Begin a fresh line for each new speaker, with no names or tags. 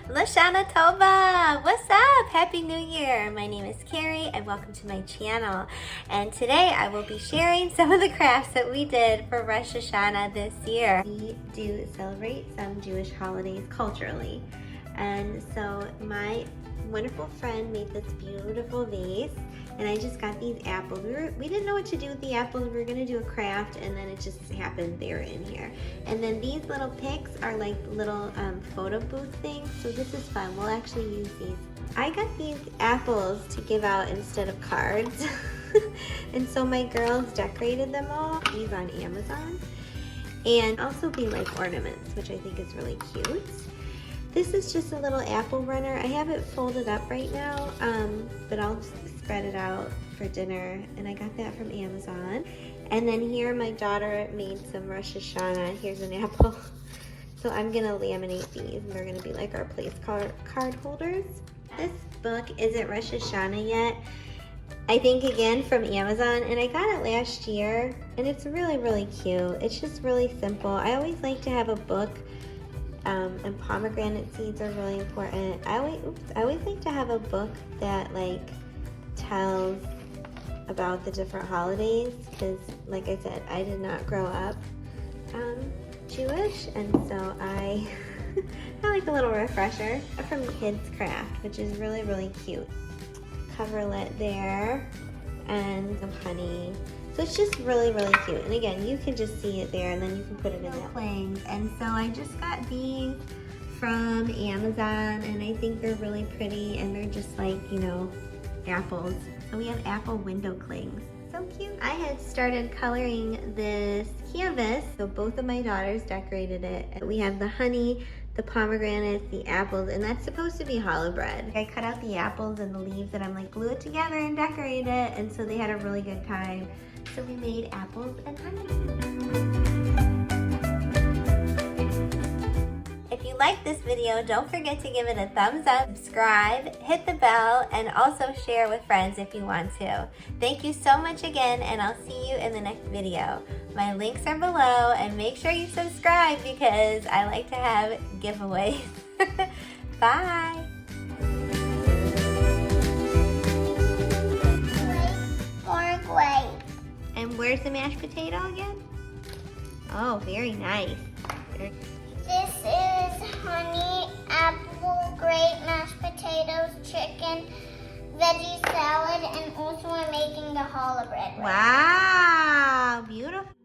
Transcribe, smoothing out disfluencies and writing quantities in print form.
Shana Tova! What's up? Happy New Year! My name is Kerry and welcome to my channel. And today I will be sharing some of the crafts that we did for Rosh Hashanah this year. We do celebrate some Jewish holidays culturally. And so my wonderful friend made this beautiful vase, and I just got these apples. We didn't know what to do with the apples. We were gonna do a craft, and then it just happened they were in here. And then these little picks are like little photo booth things, so this is fun. We'll actually use these. I got these apples to give out instead of cards. And so my girls decorated them all. These on Amazon. And also be like ornaments, which I think is really cute. This is just a little apple runner. I have it folded up right now, but I'll spread it out for dinner, and I got that from Amazon. And then here my daughter made some Rosh Hashanah. Here's an apple. So I'm gonna laminate these, and they're gonna be like our place card holders. This book isn't Rosh Hashanah yet. I think again from Amazon, and I got it last year, and it's really, really cute. It's just really simple. I always like to have a book. And pomegranate seeds are really important. I always like to have a book that like tells about the different holidays, because like I said, I did not grow up Jewish, and so I like a little refresher from Kids Craft, which is really, really cute. Coverlet there, and some honey. So it's just really, really cute. And again, you can just see it there, and then you can put it in that clings. And so I just got these from Amazon, and I think they're really pretty, and they're just like, you know, apples. So we have apple window clings. So cute. I had started coloring this canvas, so both of my daughters decorated it. We have the honey, the pomegranates, the apples, and that's supposed to be challah bread. I cut out the apples and the leaves, and I'm like, glue it together and decorate it, and so they had a really good time. So we made apples and honey. If you like this video, don't forget to give it a thumbs up, subscribe, hit the bell, and also share with friends if you want to. Thank you so much again, and I'll see you in the next video. My links are below, and make sure you subscribe because I like to have giveaways. Bye! More grape. And where's the mashed potato again? Oh, very nice.
This is honey, apple, grape, mashed potatoes, chicken, veggie salad, and also I'm making the challah bread.
Wow, beautiful.